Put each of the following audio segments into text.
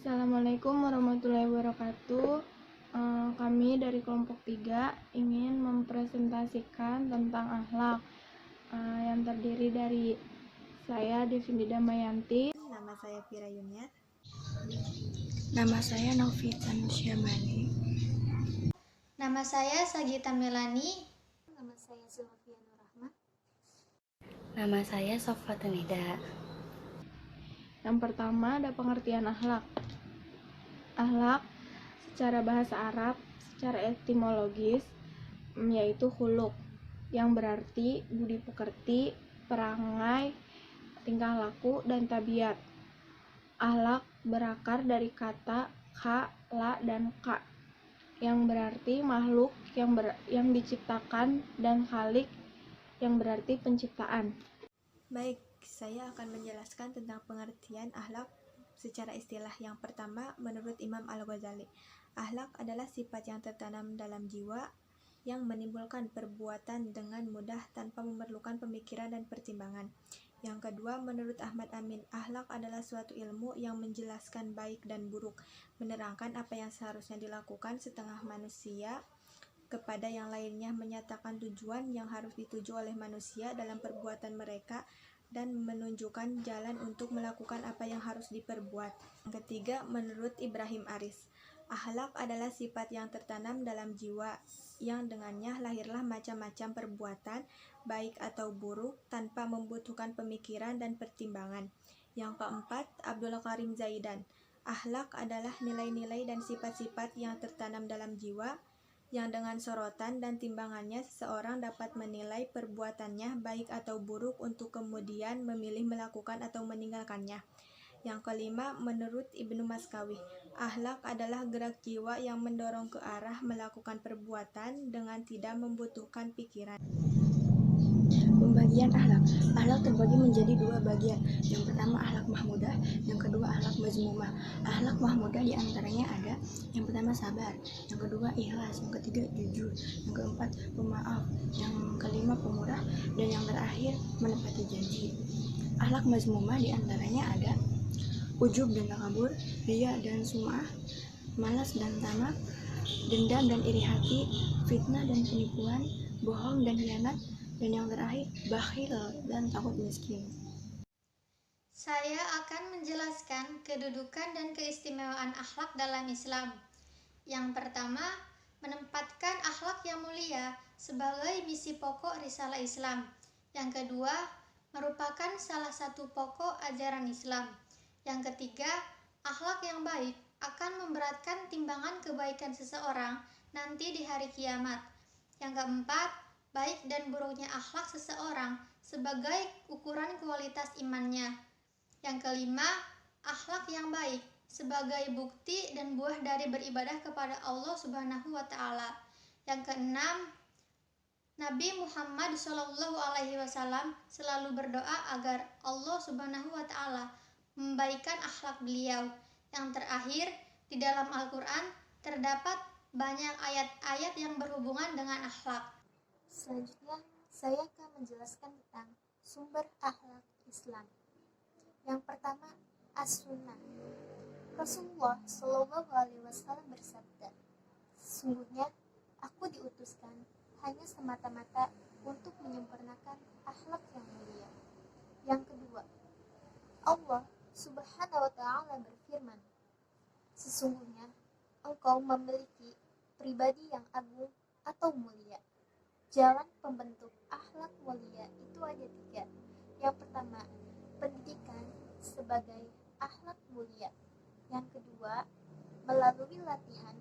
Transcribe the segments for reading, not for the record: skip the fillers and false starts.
Assalamualaikum warahmatullahi wabarakatuh. Kami dari kelompok 3 ingin mempresentasikan tentang akhlak yang terdiri dari saya Devindi Damayanti. Nama saya Fira Yuniat. Nama saya Novitan Syamani. Nama saya Sagita Melani. Nama saya Zulfiya Nur Rahman. Nama saya Sofatanida. Yang pertama ada pengertian akhlak. Akhlak secara bahasa Arab, secara etimologis yaitu khuluq, yang berarti budi pekerti, perangai, tingkah laku, dan tabiat. Akhlak berakar dari kata kha, la, dan ka, yang berarti makhluk yang diciptakan, dan khalik yang berarti penciptaan. Baik, saya akan menjelaskan tentang pengertian akhlak secara istilah. Yang pertama, menurut Imam Al-Ghazali, akhlak adalah sifat yang tertanam dalam jiwa yang menimbulkan perbuatan dengan mudah tanpa memerlukan pemikiran dan pertimbangan. Yang kedua, menurut Ahmad Amin, akhlak adalah suatu ilmu yang menjelaskan baik dan buruk, menerangkan apa yang seharusnya dilakukan setengah manusia kepada yang lainnya, menyatakan tujuan yang harus dituju oleh manusia dalam perbuatan mereka, dan menunjukkan jalan untuk melakukan apa yang harus diperbuat. Yang ketiga, menurut Ibrahim Aris, akhlak adalah sifat yang tertanam dalam jiwa yang dengannya lahirlah macam-macam perbuatan, baik atau buruk, tanpa membutuhkan pemikiran dan pertimbangan. Yang keempat, Abdul Karim Zaidan, akhlak adalah nilai-nilai dan sifat-sifat yang tertanam dalam jiwa yang dengan sorotan dan timbangannya seseorang dapat menilai perbuatannya baik atau buruk untuk kemudian memilih melakukan atau meninggalkannya. Yang kelima, menurut Ibnu Maskawi, akhlak adalah gerak jiwa yang mendorong ke arah melakukan perbuatan dengan tidak membutuhkan pikiran. Pembagian akhlak. Akhlak terbagi menjadi dua bagian. Yang pertama akhlak mahmudah, yang kedua akhlak mazmumah. Akhlak mahmudah diantaranya ada: yang pertama sabar, yang kedua ikhlas, yang ketiga jujur, yang keempat pemaaf, yang kelima pemurah, dan yang terakhir menepati janji. Akhlak mazmumah diantaranya ada ujub dan takabur, riya dan sum'ah, malas dan tamak, dendam dan iri hati, fitnah dan penipuan, bohong dan khianat, dan yang terakhir bakhil dan takut miskin. Saya akan menjelaskan kedudukan dan keistimewaan akhlak dalam Islam. Yang pertama, menempatkan akhlak yang mulia sebagai misi pokok risalah Islam. Yang kedua, merupakan salah satu pokok ajaran Islam. Yang ketiga, akhlak yang baik akan memberatkan timbangan kebaikan seseorang nanti di hari kiamat. Yang keempat, baik dan buruknya akhlak seseorang sebagai ukuran kualitas imannya. Yang kelima, akhlak yang baik sebagai bukti dan buah dari beribadah kepada Allah Subhanahu wa Ta'ala. Yang keenam, Nabi Muhammad SAW selalu berdoa agar Allah Subhanahu wa Ta'ala membaikkan akhlak beliau. Yang terakhir, di dalam Al-Quran terdapat banyak ayat-ayat yang berhubungan dengan akhlak. Selanjutnya, saya akan menjelaskan tentang sumber akhlak Islam. Yang pertama, As-Sunnah. Rasulullah Shallallahu Alaihi Wasallam bersabda, "Sesungguhnya aku diutuskan hanya semata-mata untuk menyempurnakan akhlak yang mulia." Yang kedua, Allah Subhanahu wa Ta'ala berfirman, "Sesungguhnya engkau memiliki pribadi yang agung atau mulia." Jalan pembentuk akhlak mulia itu ada 3. Yang pertama, pendidikan sebagai akhlak mulia. Yang kedua, melalui latihan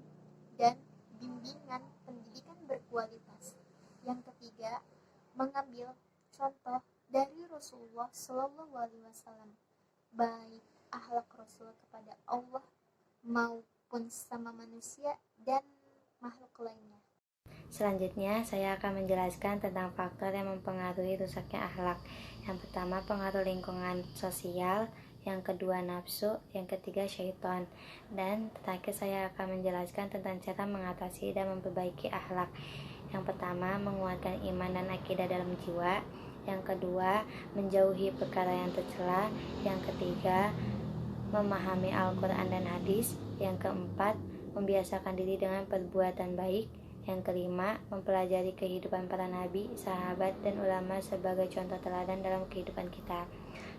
dan bimbingan pendidikan berkualitas. Yang ketiga, mengambil contoh dari Rasulullah Shallallahu Alaihi Wasallam, baik akhlak Rasul kepada Allah maupun sama manusia dan makhluk lainnya. Selanjutnya, saya akan menjelaskan tentang faktor yang mempengaruhi rusaknya akhlak. Yang pertama, pengaruh lingkungan sosial, yang kedua nafsu, yang ketiga syaitan, dan terakhir saya akan menjelaskan tentang cara mengatasi dan memperbaiki akhlak. Yang pertama, menguatkan iman dan akidah dalam jiwa. Yang kedua, menjauhi perkara yang tercela. Yang ketiga, memahami Al-Quran dan hadis. Yang keempat, membiasakan diri dengan perbuatan baik. Yang kelima, mempelajari kehidupan para nabi, sahabat, dan ulama sebagai contoh teladan dalam kehidupan kita,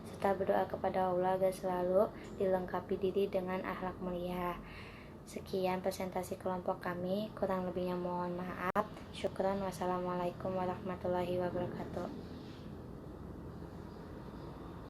serta berdoa kepada Allah agar selalu dilengkapi diri dengan akhlak mulia. Sekian presentasi kelompok kami, kurang lebihnya mohon maaf. Syukran. Wassalamualaikum warahmatullahi wabarakatuh.